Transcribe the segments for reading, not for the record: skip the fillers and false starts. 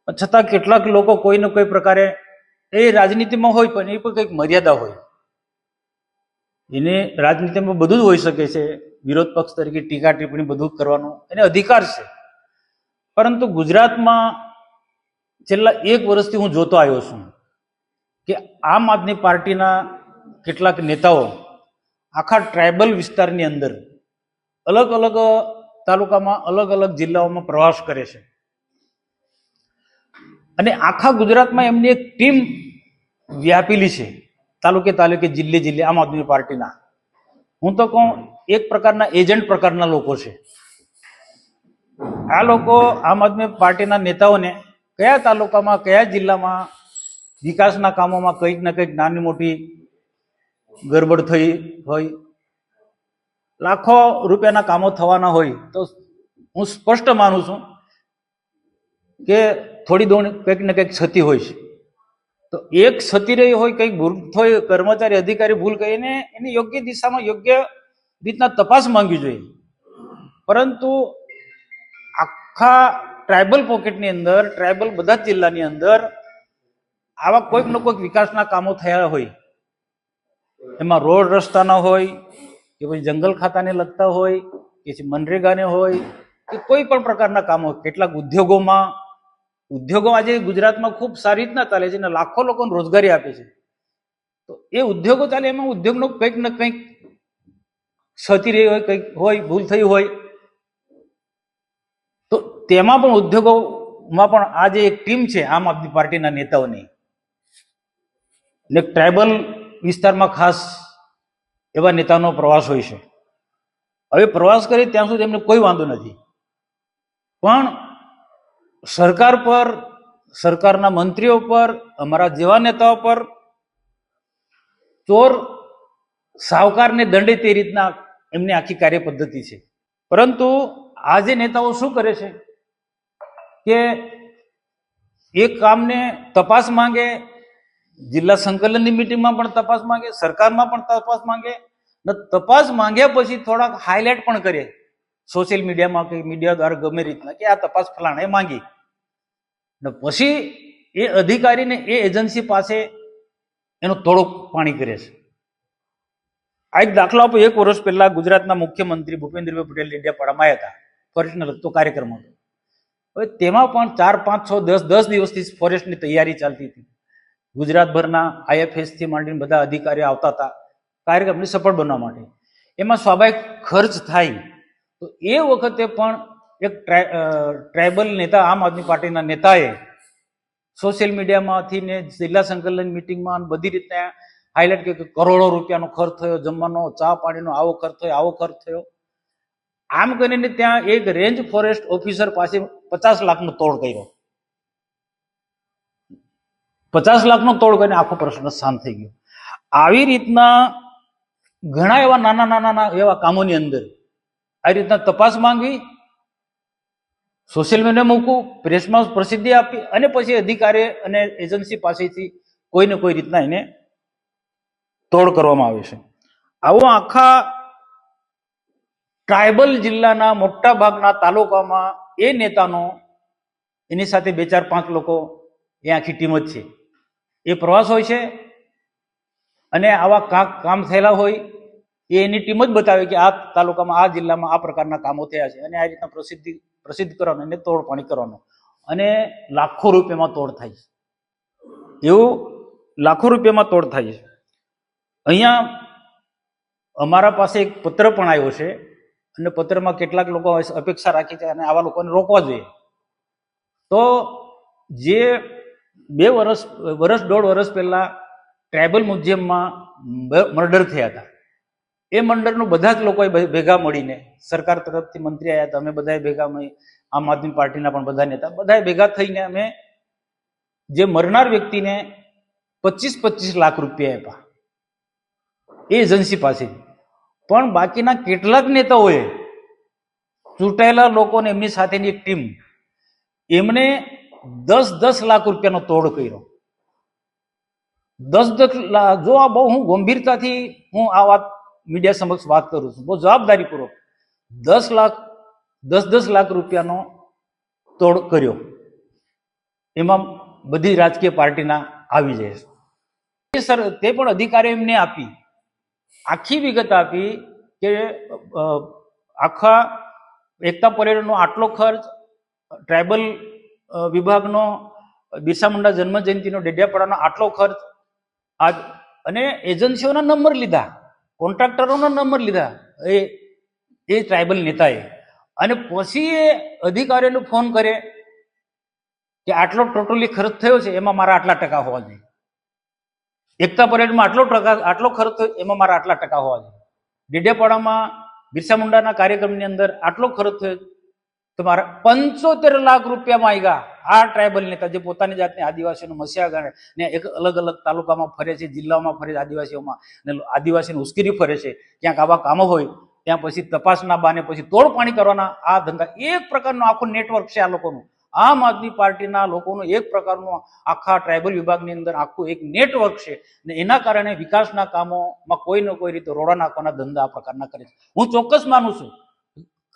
છતાં કેટલાક લોકો કોઈ ને કોઈ પ્રકારે એ રાજનીતિમાં હોય પણ એ પણ કંઈક મર્યાદા હોય. એને રાજનીતિમાં બધું જ હોઈ શકે છે, વિરોધ પક્ષ તરીકે ટીકા ટિપ્પણી બધું કરવાનો એને અધિકાર છે. પરંતુ ગુજરાતમાં છેલ્લા 1 વર્ષથી હું જોતો આવ્યો છું કે આમ આદમી પાર્ટીના કેટલાક નેતાઓ આખા ટ્રાઇબલ વિસ્તારની અંદર અલગ અલગ તાલુકામાં અલગ અલગ જિલ્લાઓમાં પ્રવાસ કરે છે અને આખા ગુજરાતમાં એમની એક ટીમ વ્યાપેલી છે, તાલુકે તાલુકે જિલ્લે જિલ્લે આમ આદમી પાર્ટીના. હું તો કહું એક પ્રકારના એજન્ટ પ્રકારના લોકો છે. આ લોકો આમ આદમી પાર્ટીના નેતાઓને કયા તાલુકામાં કયા જિલ્લામાં વિકાસના કામોમાં કંઈક ને કંઈક નાની મોટી ગરબડ થઈ હોય, લાખો રૂપિયાના કામો થવાના હોય તો હું સ્પષ્ટ માનું છું કે થોડી દોડ કંઈક ને કંઈક ક્ષતિ હોય છે. તો એક ક્ષતિ રહી હોય, કંઈક ભૂલ થઈ, કર્મચારી અધિકારી ભૂલ કરીને એની યોગ્ય દિશામાં યોગ્ય રીતના તપાસ માંગવી જોઈએ. પરંતુ આખા ટ્રાઇબલ પોકેટની અંદર, ટ્રાઇબલ બધા જ જિલ્લાની અંદર આવા કોઈક ને કોઈક વિકાસના કામો થયા હોય, એમાં રોડ રસ્તાના હોય કે પછી જંગલ ખાતાને લગતા હોય કે પછી મનરેગાને હોય કે કોઈ પણ પ્રકારના કામો, કેટલાક ઉદ્યોગો આજે ગુજરાતમાં ખૂબ સારી રીતના ચાલે છે અને લાખો લોકોને રોજગારી આપે છે. તો એ ઉદ્યોગો ચાલે, એમાં ઉદ્યોગનો કંઈક ને કંઈક ક્ષતિ રહી હોય, કંઈક હોય, ભૂલ થઈ હોય, તો તેમાં પણ ઉદ્યોગોમાં પણ આ જે એક ટીમ છે આમ આદમી પાર્ટીના નેતાઓની, ને ટ્રાઇબલ વિસ્તારમાં ખાસ એવા નેતાનો પ્રવાસ હોય છે. હવે પ્રવાસ કરી ત્યાં સુધી એમને કોઈ વાંધો નથી, પણ સરકાર પર, સરકારના મંત્રીઓ પર, અમારા જેવા નેતાઓ પર ચોર સાહુકારને દંડે તે રીતના એમની આખી કાર્ય પદ્ધતિ છે. પરંતુ આ જે નેતાઓ શું કરે છે કે એક કામને તપાસ માંગે, જિલ્લા સંકલનની મિટિંગમાં પણ તપાસ માંગે, સરકારમાં પણ તપાસ માંગે, ને તપાસ માંગ્યા પછી થોડાક હાઇલાઇટ પણ કરે સોશિયલ મીડિયામાં કે મીડિયા દ્વારા ગમે રીતના કે આ તપાસ ફલાણે માંગી, ને પછી એ અધિકારીને એ એજન્સી પાસે એનું થોડુંક પાણી કરે છે. આ એક દાખલો આપો. 1 વર્ષ પહેલા ગુજરાતના મુખ્યમંત્રી ભૂપેન્દ્રભાઈ પટેલ ડેડિયાપાડામાં આવ્યા હતા, ફોરેસ્ટને લગતો કાર્યક્રમ હતો. હવે તેમાં પણ 4, 5, 6, 10 દિવસથી ફોરેસ્ટની તૈયારી ચાલતી હતી. ગુજરાતભરના IFS થી માંડીને બધા અધિકારીઓ આવતા હતા કાર્યક્રમને સફળ બનાવવા માટે. એમાં સ્વાભાવિક ખર્ચ થાય. તો એ વખતે પણ એક ટ્રાઇબલ નેતા, આમ આદમી પાર્ટીના નેતાએ સોશિયલ મીડિયામાંથી ને જિલ્લા સંકલન મિટિંગમાં બધી રીતના હાઇલાઇટ કર્યું કે કરોડો રૂપિયાનો ખર્ચ થયો, જમવાનો, ચા પાણીનો આવો ખર્ચ થયો, આવો ખર્ચ થયો. આમ કરીને ત્યાં એક રેન્જ ફોરેસ્ટ ઓફિસર પાસે 50 લાખનો તોડ કર્યો. 50 લાખનો તોડ કરીને આખો પ્રશ્ન શાંત થઈ ગયો. આવી રીતના ઘણા એવા નાના નાના એવા કામોની અંદર આવી રીતના તપાસ માંગવી, સોશિયલ મીડિયા મૂકવું, પ્રેસમાં પ્રસિદ્ધિ આપી અને પછી અધિકારી અને એજન્સી પાસેથી કોઈ ને કોઈ રીતના એને તોડ કરવામાં આવે છે. આવો આખા ટ્રાઇબલ જિલ્લાના મોટા ભાગના તાલુકામાં એ નેતાનો, એની સાથે 2, 4, 5 લોકો, એ આખી ટીમ જ છે. એ પ્રવાસ હોય છે અને આવા કામ થયેલા હોય એ એની ટીમ જ બતાવે કે આ તાલુકામાં, આ જિલ્લામાં આ પ્રકારના કામો થયા છે અને આ રીતના પ્રસિદ્ધ કરવાનો, એને તોડ પાણી કરવાનો, અને લાખો રૂપિયામાં તોડ થાય છે. એવું લાખો રૂપિયામાં તોડ થાય છે. અહીંયા અમારા પાસે એક પત્ર પણ આવ્યો છે અને પત્રમાં કેટલાક લોકો અપેક્ષા રાખી છે અને આવા લોકોને રોકવા જોઈએ. તો જે 1.5 વર્ષ પહેલા ટ્રાઇબલ મ્યુઝિયમમાં મર્ડર થયા હતા, એ મર્ડરનું બધા જ લોકોએ ભેગા મળીને, સરકાર તરફથી મંત્રી આવ્યા હતા, અમે બધાએ ભેગા મળી, આમ આદમી પાર્ટીના પણ બધા નેતા, બધાએ ભેગા થઈને અમે જે મરનાર વ્યક્તિને 25-25 લાખ રૂપિયા આપ્યા એ એજન્સી પાસેથી. પણ બાકીના કેટલાક નેતાઓએ, ચૂંટાયેલા લોકોને, એમની સાથેની એક ટીમ, એમને 10-10 લાખ રૂપિયાનો તોડ કર્યો. 10-10 લાખ. જો આ બહુ હું ગંભીરતાથી હું આ વાત મીડિયા સમક્ષ વાત કરું છું, બહુ જવાબદારીપૂર્વક 10 લાખ 10-10 લાખ રૂપિયાનો તોડ કર્યો. એમાં બધી રાજકીય પાર્ટીના આવી જાય છે. સર તે પણ અધિકારીઓ એમને આપી, આખી વિગત આપી કે આખા એકતા પરેડનો આટલો ખર્ચ, ટ્રાઇબલ વિભાગનો બિરસા મુંડા જન્મ જયંતિનો ડેડિયાપાડાનો આટલો ખર્ચ, અને એજન્સીઓના નંબર લીધા, કોન્ટ્રાક્ટરોના નંબર લીધા એ ટ્રાઇબલ નેતાએ, અને પછી એ અધિકારીઓને ફોન કરે કે આટલો ટોટલી ખર્ચ થયો છે, એમાં મારા આટલા ટકા હોવા જોઈએ. એકતા પરેડમાં આટલો ખર્ચ થયો, એમાં મારા આટલા ટકા હોવા જોઈએ. ડેડિયાપાડામાં બિરસા મુંડાના કાર્યક્રમની અંદર આટલો ખર્ચ થયો, તો મારા 75 લાખ રૂપિયા માંગ્યા. આ ટ્રાઇબલ નેતા જે પોતાની જાતને આદિવાસીઓનો મસીહા ગણે ને એક અલગ અલગ તાલુકામાં ફરે છે, જિલ્લામાં ફરે છે, આદિવાસીઓમાં ને આદિવાસીને ઉશ્કેરી ફરે છે, ક્યાંક આવા કામો હોય ત્યાં પછી તપાસના બાને પછી તોડ પાણી કરવાના આ ધંધા, એક પ્રકારનું આખું નેટવર્ક છે આ લોકોનું. આમ આદમી પાર્ટીના લોકોનું એક પ્રકારનું આખા ટ્રાઇબલ વિભાગની અંદર આખું એક નેટવર્ક છે, ને એના કારણે વિકાસના કામોમાં કોઈ ને કોઈ રીતે રોડા નાખવાના ધંધા આ પ્રકારના કરે છે. હું ચોક્કસ માનું છું,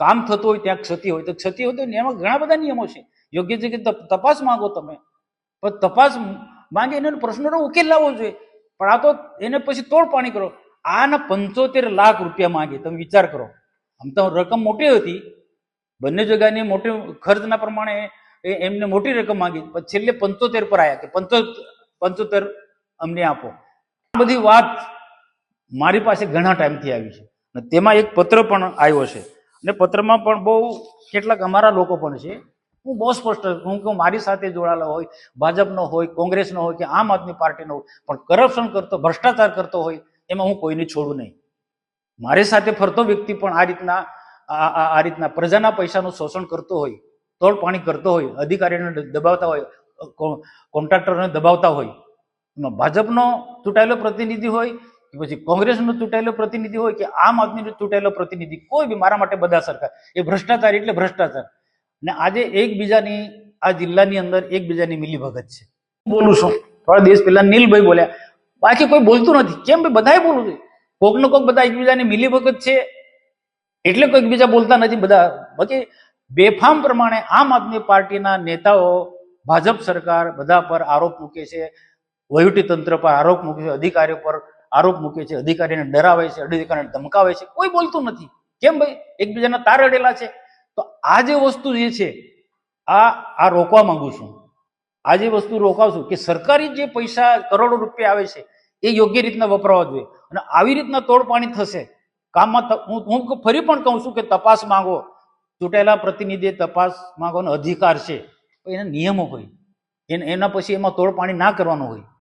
કામ થતું હોય ત્યાં ક્ષતિ હોય તો ક્ષતિ હોય તો એમાં ઘણા બધા નિયમો છે. યોગ્ય છે કે તપાસ માંગો તમે, પણ તપાસ માંગે એને પ્રશ્નનો ઉકેલ લાવવો જોઈએ. પણ આ તો એને પછી તોડ પાણી કરો. આના 75 લાખ રૂપિયા માંગે, તમે વિચાર કરો. આમ તો રકમ મોટી હતી, બંને જગ્યાની મોટી ખર્ચના પ્રમાણે એમને મોટી રકમ માંગી, પણ છેલ્લે 75 પર આવ્યા કે 75 અમને આપો. આ બધી વાત મારી પાસે ઘણા ટાઈમથી આવી છે, અને તેમાં એક પત્ર પણ આવ્યો છે, અને પત્રમાં પણ બહુ કેટલાક અમારા લોકો પણ છે. હું બહુ સ્પષ્ટ હું મારી સાથે જોડાયેલા હોય, ભાજપનો હોય, કોંગ્રેસનો હોય કે આમ આદમી પાર્ટીનો હોય, પણ કરપ્શન કરતો, ભ્રષ્ટાચાર કરતો હોય એમાં હું કોઈને છોડું નહીં. મારી સાથે ફરતો વ્યક્તિ પણ આ રીતના પ્રજાના પૈસાનું શોષણ કરતો હોય, તોડ પાણી કરતો હોય, અધિકારીઓને દબાવતા હોય, કોન્ટ્રાક્ટરોને દબાવતા હોય, એમાં ભાજપનો ચૂંટાયેલો પ્રતિનિધિ હોય કે પછી કોંગ્રેસનો ચૂંટાયેલો પ્રતિનિધિ હોય કે આમ આદમીનો ચૂંટાયેલો પ્રતિનિધિ, કોઈ બી મારા માટે બધા સરકાર. એ ભ્રષ્ટાચાર એટલે ભ્રષ્ટાચાર. ને આજે એકબીજાની આ જિલ્લાની અંદર એકબીજાની મિલીભગત છે. બોલું છું, થોડા દિવસ પહેલા નીલભાઈ બોલ્યા, બાકી કોઈ બોલતું નથી. કેમ ભાઈ? બધાએ બોલવું જોઈએ. કોક ને કોક બધા એકબીજાની મિલીભગત છે એટલે કોઈ એકબીજા બોલતા નથી બધા. બાકી બેફામ પ્રમાણે આમ આદમી પાર્ટીના નેતાઓ ભાજપ સરકાર બધા પર આરોપ મૂકે છે, વહીવટી તંત્ર પર આરોપ મૂકે છે, અધિકારીઓ પર આરોપ મૂકે છે, અધિકારીને ડરાવે છે, અધિકારીને ધમકાવે છે. કોઈ બોલતું નથી. કેમ ભાઈ? એકબીજાના તાર અડેલા છે. તો આ જે વસ્તુ જે છે આ રોકવા માંગુ છું. આ જે વસ્તુ રોકાવશું કે સરકારી જે પૈસા કરોડો રૂપિયા આવે છે એ યોગ્ય રીતના વપરાવા જોઈએ, અને આવી રીતના તોડ પાણી થશે કામમાં. હું ફરી પણ કહું છું કે તપાસ માંગો, ચૂંટાયેલા પ્રતિનિધિએ તપાસ માંગવાનો અધિકાર છે, એના નિયમો હોય, એના પછી એમાં તોડ પાણી ના કરવાનું હોય.